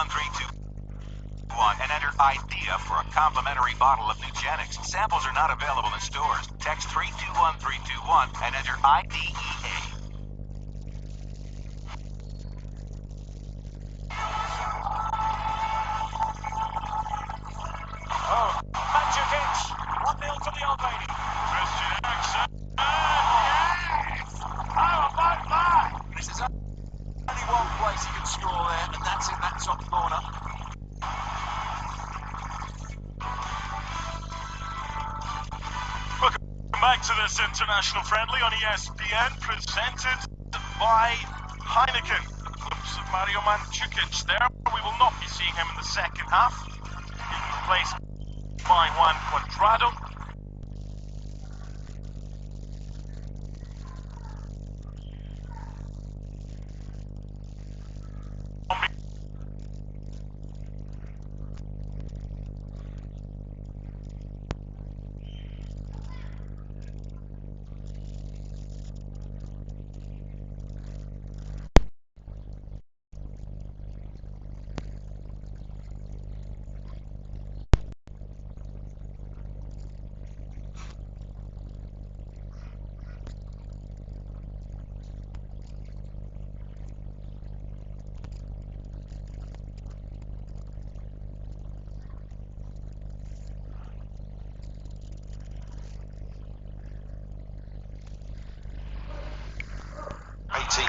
321 and enter IDEA for a complimentary bottle of Nugenix. Samples are not available in stores. Text 321321 and enter IDEA. Oh, Manchevich! 1-0 to the old lady. Christian Eriksen. Yes! How about that? This is only one place he can score there, and that's in that top corner. Welcome back to this international friendly on ESPN, presented by Heineken. Clips of Mario Mandzukic there. We will not be seeing him in the second half. Being replaced by Juan Cuadrado.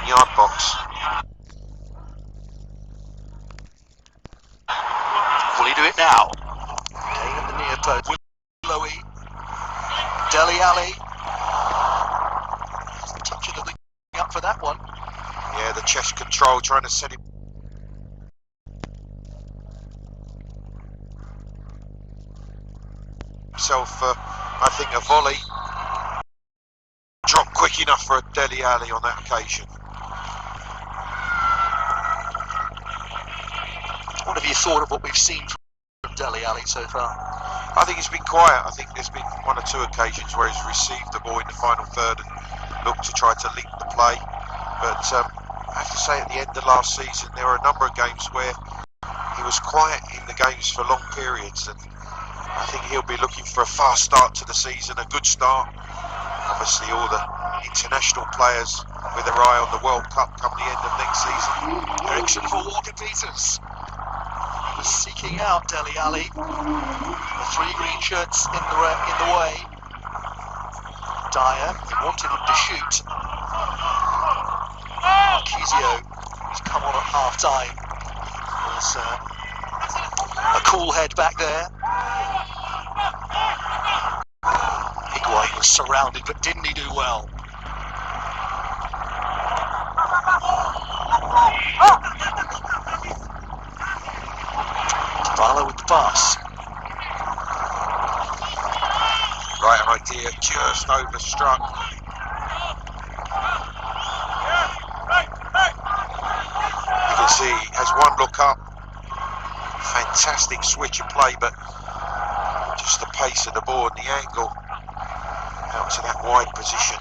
Yard box. Will he do it now? Kane at the near post. Willowy. Dele Alli. Has the touch of the wing up for that one. Yeah, the chest control trying to set himself, I think, a volley. Dropped quick enough for a Dele Alli on that occasion. What have you thought of what we've seen from Dele Alli so far? I think he's been quiet. I think there's been one or two occasions where he's received the ball in the final third and looked to try to link the play. But I have to say, at the end of last season, there were a number of games where he was quiet in the games for long periods, and I think he'll be looking for a fast start to the season, a good start. Obviously, all the international players with their eye on the World Cup come the end of next season. Eriksen for Walker-Peters. He was seeking out Dele Alli. The three green shirts in the way. Dyer, he wanted him to shoot. Marquisio, who's come on at half-time, was a cool head back there. Higuain was surrounded, but didn't he do well? Dybala with the pass. Right idea, just overstruck. You can see he has one look up. Fantastic switch of play, but just the pace of the ball and the angle out to that wide position.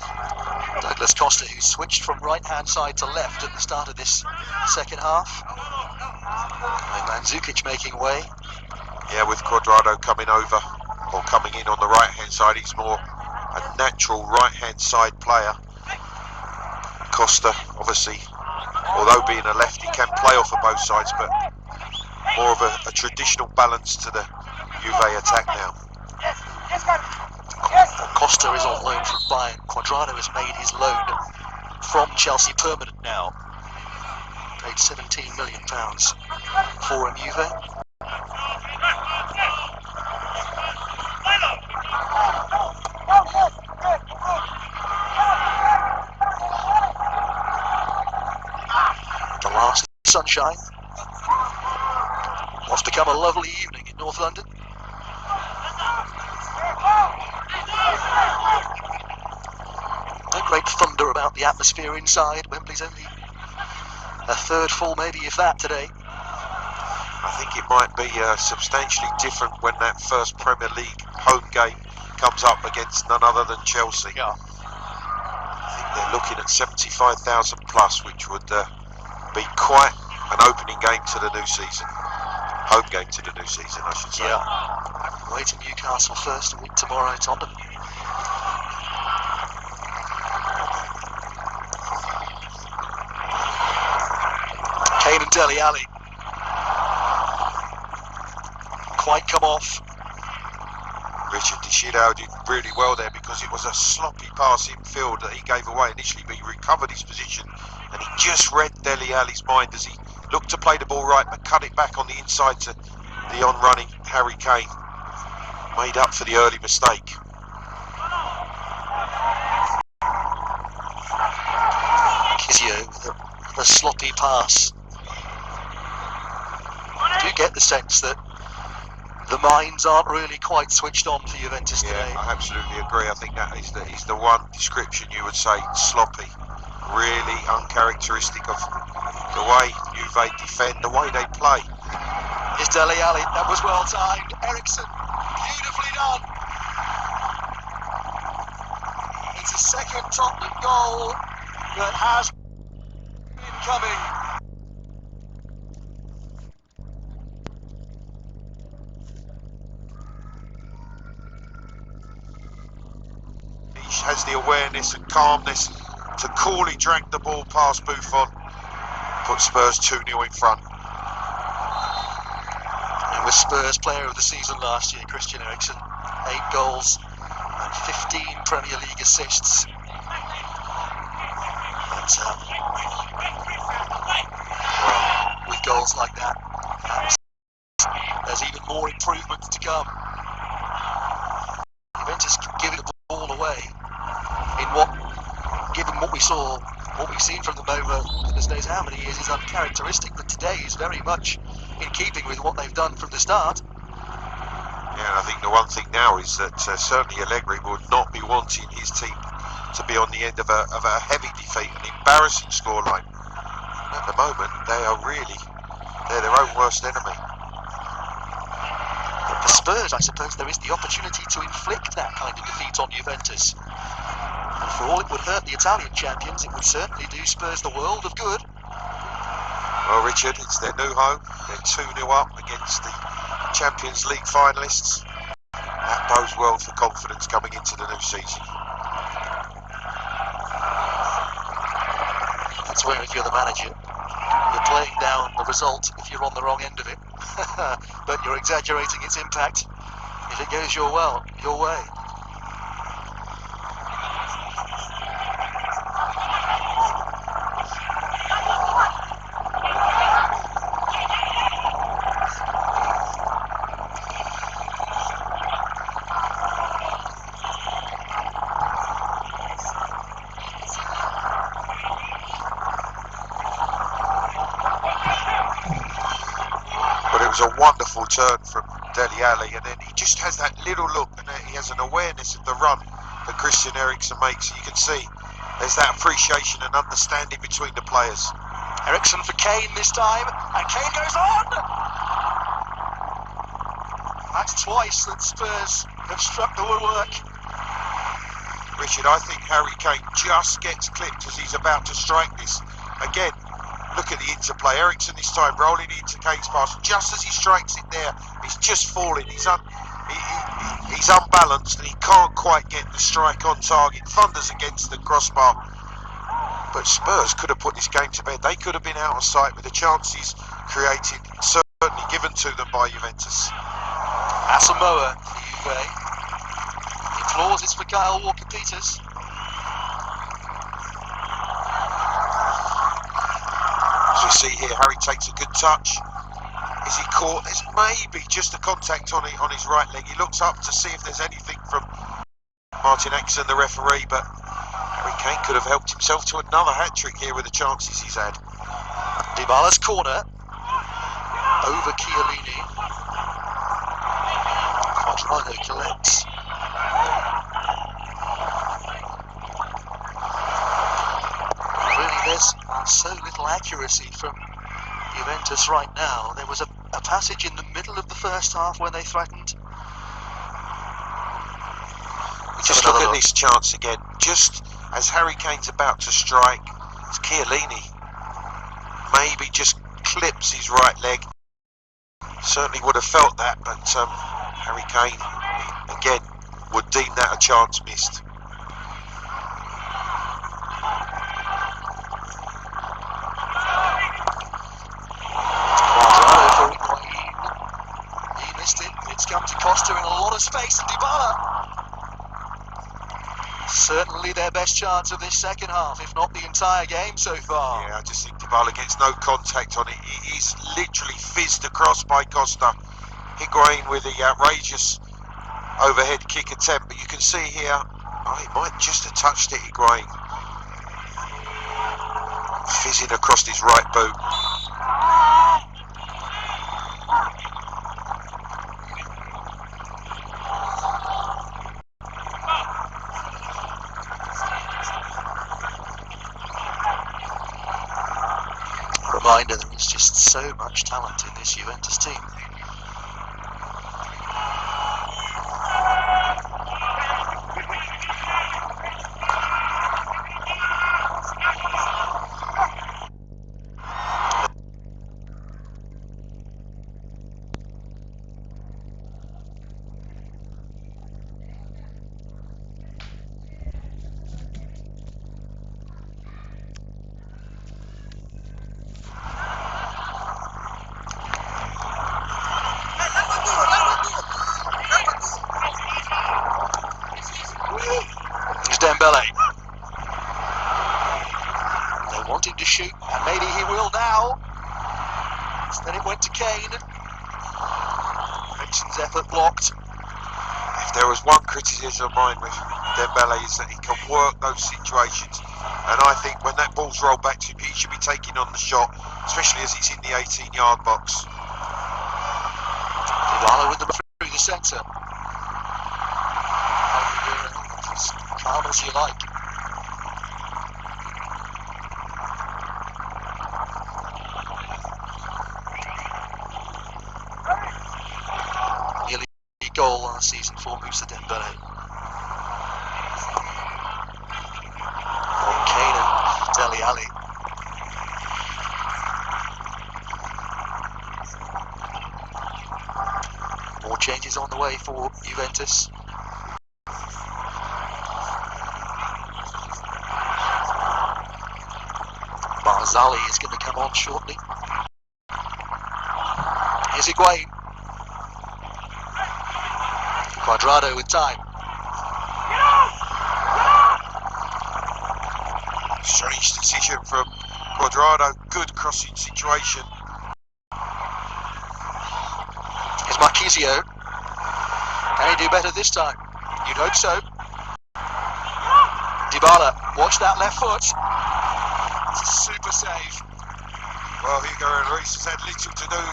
Douglas Costa, who switched from right-hand side to left at the start of this second half. And Mandzukic making way. Yeah, with Cuadrado coming over, or coming in on the right-hand side, he's more a natural right-hand side player. Costa, obviously, although being a lefty, can play off of both sides, but more of a traditional balance to the Juve attack now. Costa is on loan from Bayern. Cuadrado has made his loan from Chelsea permanent now. Paid £17 million for him, Juve. The last sunshine. What's become a lovely evening in North London. No great thunder about the atmosphere inside. Wembley's only a third full, maybe if that, today. I think it might be substantially different when that first Premier League home game comes up against none other than Chelsea. Yeah. I think they're looking at 75,000 plus, which would be quite an opening game to the new season. Home game to the new season, I should say. Yeah. Away to Newcastle first, a week tomorrow, Tottenham. Kane and Dele Alli. Quite come off. Richard Dishidao did really well there because it was a sloppy pass infield that he gave away initially, but he recovered his position and he just read Dele Alli's mind as he looked to play the ball right but cut it back on the inside to the on-running Harry Kane. Made up for the early mistake. Kizio with a sloppy pass. I do get the sense that the minds aren't really quite switched on for Juventus today. Yeah, I absolutely agree. I think that is the one description you would say, sloppy. Really uncharacteristic of the way Juve defend, the way they play. Here's Dele Alli, that was well timed. Eriksen, beautifully done. It's a second Tottenham goal that has been coming. He has the awareness and calmness to coolly drag the ball past Buffon, put Spurs 2-0 in front. He was Spurs Player of the Season last year, Christian Eriksen. 8 goals and 15 Premier League assists. But, well, with goals like that, there's even more improvements to come. Juventus giving the ball away in what, given what we saw, what we've seen from them over goodness knows how many years, is uncharacteristic, but today is very much in keeping with what they've done from the start. Yeah, and I think the one thing now is that certainly Allegri would not be wanting his team to be on the end of a heavy defeat, an embarrassing scoreline. At the moment, they're their own worst enemy. But for Spurs, I suppose there is the opportunity to inflict that kind of defeat on Juventus. And for all it would hurt the Italian champions, it would certainly do Spurs the world of good. Well, Richard, it's their new home. They're 2-0 up against the Champions League finalists. That bodes well for confidence coming into the new season. That's where, if you're the manager, you're playing down the result if you're on the wrong end of it. But you're exaggerating its impact if it goes your way. It was a wonderful turn from Dele Alli, and then he just has that little look, and he has an awareness of the run that Christian Eriksen makes. You can see there's that appreciation and understanding between the players. Eriksen for Kane this time, and Kane goes on! That's twice that Spurs have struck the woodwork. Richard, I think Harry Kane just gets clipped as he's about to strike this. Again, look at the interplay. Eriksen this time rolling into Kane's pass. Just as he strikes it there, he's just falling. He's unbalanced and he can't quite get the strike on target. Thunders against the crossbar. But Spurs could have put this game to bed. They could have been out of sight with the chances created, certainly given to them by Juventus. Asamoah for Juve. He floors it for Kyle Walker-Peters. As we see here, Harry takes a good touch. Is he caught? There's maybe just a contact on his right leg. He looks up to see if there's anything from Martin Exon, the referee, but Harry Kane could have helped himself to another hat-trick here with the chances he's had. Dybala's corner. Over Chiellini. Quadrado collects. Really, there's so little accuracy from Juventus right now. There was a passage in the middle of the first half when they threatened. Just look at this chance again. Just as Harry Kane's about to strike, it's Chiellini maybe just clips his right leg. Certainly would have felt that, but Harry Kane again would deem that a chance missed. He missed it. It's come to Costa in a lot of space, and Dybala. Certainly their best chance of this second half, if not the entire game so far. Yeah, I just think Dybala gets no contact on it. It is literally fizzed across by Costa. Higuain with the outrageous overhead kick attempt, but you can see here, he might just have touched it, Higuain. Fizzing across his right boot. Reminder, there is just so much talent in this Juventus team. Dembele. They want him to shoot, and maybe he will now. Then it went to Kane. Richardson's effort blocked. If there was one criticism of mine with Dembele, is that he can work those situations, and I think when that ball's rolled back to him, he should be taking on the shot, especially as he's in the 18-yard box. Dybala with the through the centre. As calm as you like. Nearly a goal last season for Moussa Dembele. From Kane and Dele Alli. More changes on the way for Juventus. Barzali is going to come on shortly. Here's Higuain. Quadrado with time. Strange decision from Quadrado. Good crossing situation. Here's Marquisio. Can he do better this time? You'd hope so. Dybala, watch that left foot. It's a super save. Well, Hugo Lloris has had little to do.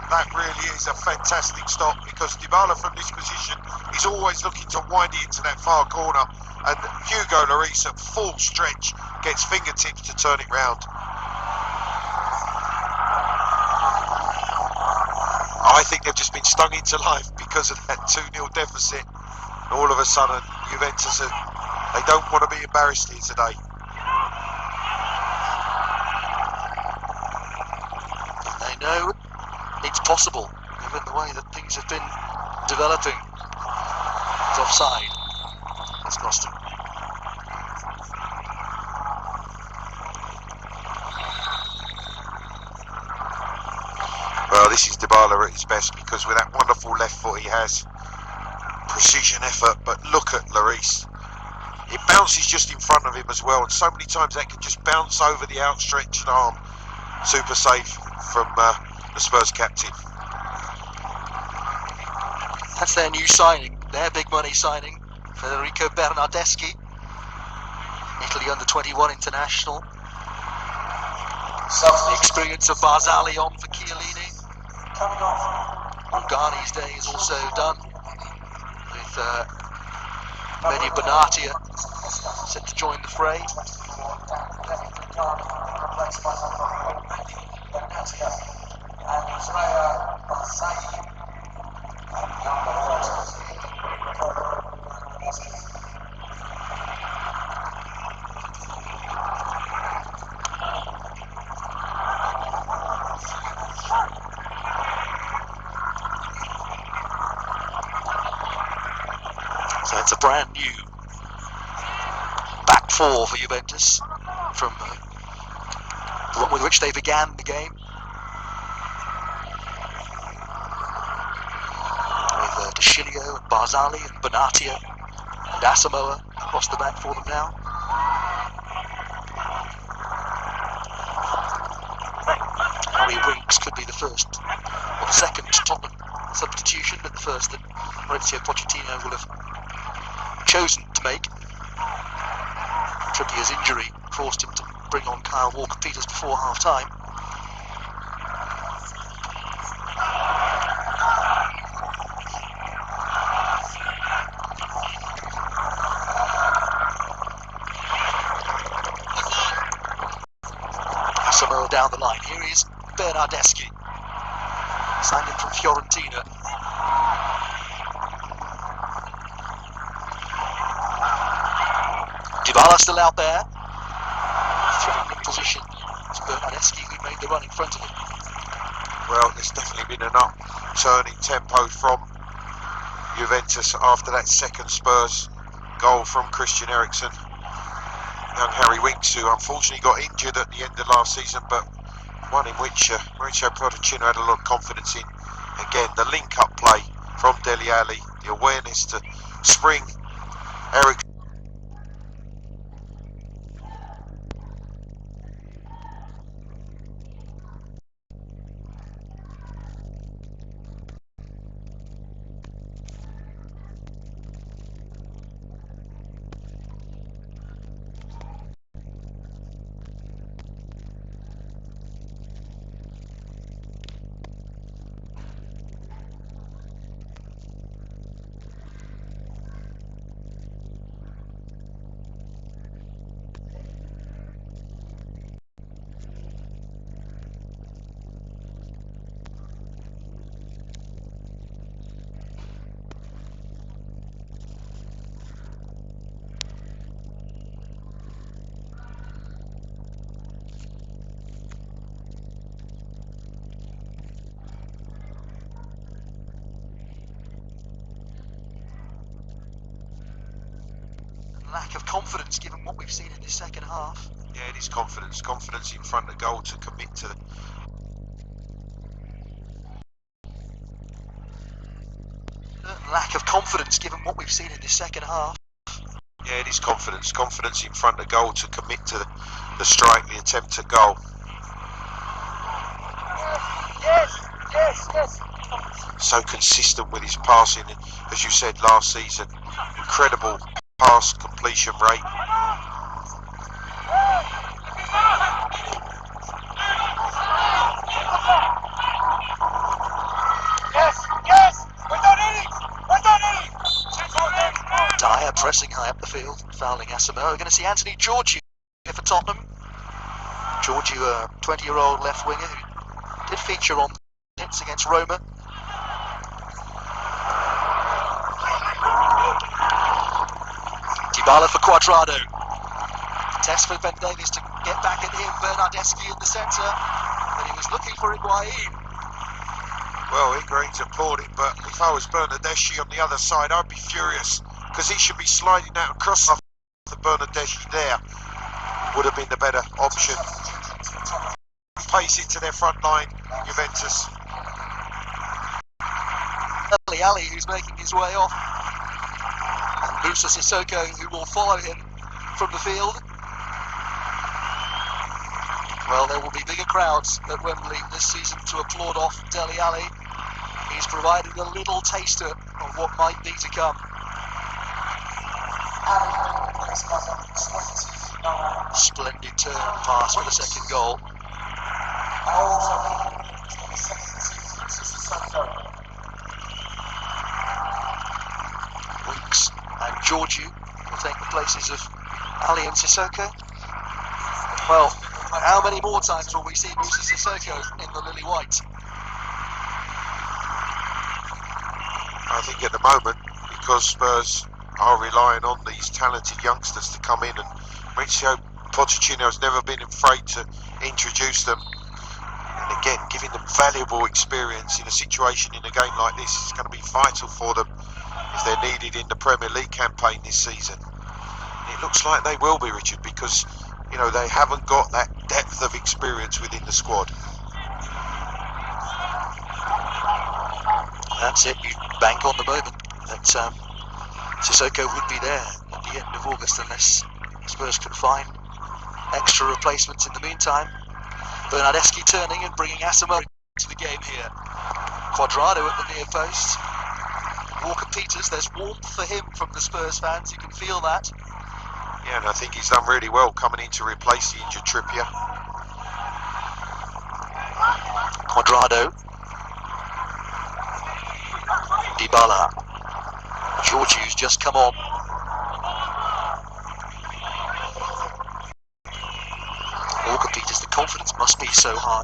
That really is a fantastic stop, because Dybala from this position is always looking to wind it into that far corner, and Hugo Lloris at full stretch gets fingertips to turn it round. I think they've just been stung into life because of that 2-0 deficit. All of a sudden, Juventus, they don't want to be embarrassed here today. They know it's possible, given the way that things have been developing. It's offside. It's Costa. Well, this is Dybala at his best, because with that wonderful left foot he has, precision effort, but look at Lloris. It bounces just in front of him as well, and so many times that can just bounce over the outstretched arm. Super save from the Spurs captain. That's their new signing, their big money signing, Federico Bernardeschi, Italy under-21 international. The experience of Barzali on for Chiellini. Ruggani's day is also done, with Mehdi Benatia set to join the fray. It's a brand new back four for Juventus from with which they began the game. With De Chilio and Barzali and Bonatia and Asamoah across the back for them now. Harry Winks could be the first or the second Tottenham substitution, but the first that Mauricio Pochettino will have chosen to make. Trippier's injury forced him to bring on Kyle Walker-Peters before half-time. Asamoah down the line. Here is Bernardeschi, signed in from Fiorentina. Dybala still out there. Threatening position. It's Bernardeschi who made the run in front of him. Well, there's definitely been an upturn in tempo from Juventus after that second Spurs goal from Christian Eriksen. Young Harry Winks, who unfortunately got injured at the end of last season, but one in which Mauricio Pochettino had a lot of confidence in. Again, the link-up play from Dele Alli, the awareness to spring Eriksen. Lack of confidence given what we've seen in this second half. Yeah, it is confidence. Confidence in front of goal to commit to the... Lack of confidence given what we've seen in this second half. Yeah, it is confidence. Confidence in front of goal to commit to the strike, the attempt at goal. Yes. So consistent with his passing, as you said last season. Incredible pass completion rate. Yes. We're done it. Dyer pressing high up the field, fouling Asamoah. We're going to see Anthony Georgiou here for Tottenham. Georgiou, a 20-year-old left winger who did feature on hits against Roma. Dybala for Cuadrado. Test for Ben Davies to get back at him. Bernardeschi in the centre, but he was looking for Higuain. Well, Higuain's applaud it, but if I was Bernardeschi on the other side, I'd be furious, because he should be sliding out across the Bernardeschi there. Would have been the better option. Pace into their front line, Juventus. Dele Alli, who's making his way off. And Moussa Sissoko, who will follow him from the field. Well, there will be bigger crowds at Wembley this season to applaud off Dele Alli. He's provided a little taster of what might be to come. Splendid turn pass for the second goal. Winks and Georgiou will take the places of Ali and Sissoko. Well, how many more times will we see Moussa Sissoko in the lily white? I think at the moment, because Spurs are relying on these talented youngsters to come in, and Mauricio Pochettino has never been afraid to introduce them, and again giving them valuable experience in a situation in a game like this is going to be vital for them if they're needed in the Premier League campaign this season. And it looks like they will be, Richard, because you know they haven't got that depth of experience within the squad. That's it. You bank on the moment that Sissoko would be there at the end of August unless Spurs can find extra replacements in the meantime. Bernardeschi turning and bringing Asamoah to the game here. Quadrado at the near post. Walker-Peters, there's warmth for him from the Spurs fans, you can feel that. Yeah, and I think he's done really well coming in to replace the injured Trippier. Quadrado. Dybala. Georgiou's just come on. Walker-Peters, the confidence must be so high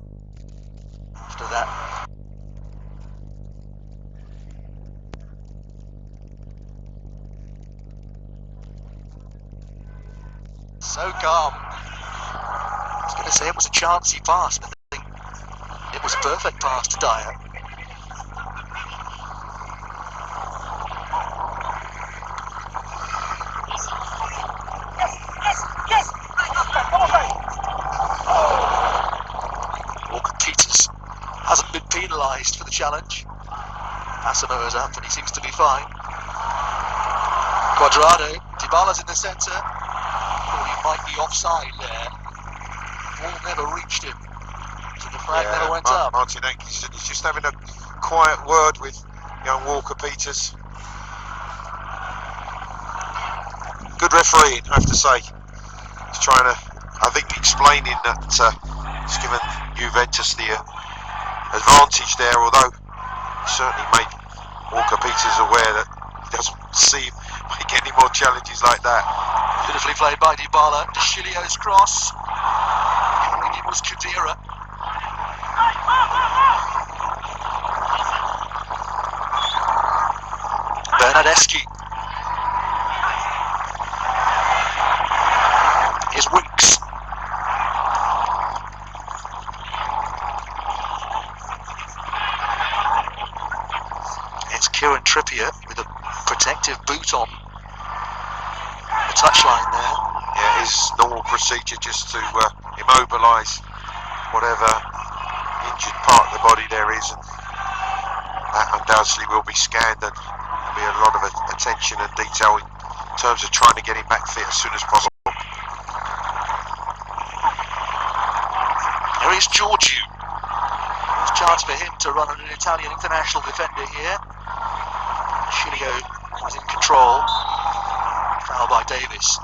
after that. So calm. I was going to say it was a chancy pass, but I think it was a perfect pass to Dyer. Walker-Peters hasn't been penalised for the challenge. Asamoah's up and he seems to be fine. Quadrado, Dybala's in the centre. Thought he might be offside there. Ball never reached him, so the flag never went up. Martin Atkinson is just having a quiet word with young Walker-Peters. Good refereeing, I have to say. He's trying to, I think, explaining that he's given Juventus the advantage there, although he certainly made Walker-Peters aware that he doesn't see him make any more challenges like that. Beautifully played by Dybala. De Chilio's cross. I think it was Khedira. Bernardeschi. Here's Winks. It's Kieran Trippier with a protective boot on the touchline there. Yeah, his normal procedure just to immobilise whatever injured part of the body there is, and that undoubtedly will be scanned, and there'll be a lot of attention and detail in terms of trying to get him back fit as soon as possible. There is Georgiou. There's a chance for him to run an Italian international defender here. Chilio is in control. Foul by Davis.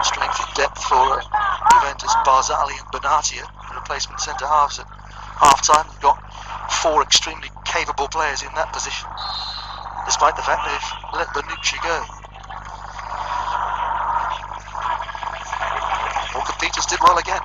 Strength and depth for Juventus, Barzali and Benatia, the replacement centre halves at half-time. They've got four extremely capable players in that position, despite the fact they've let Bonucci go. Walker-Peters did well again.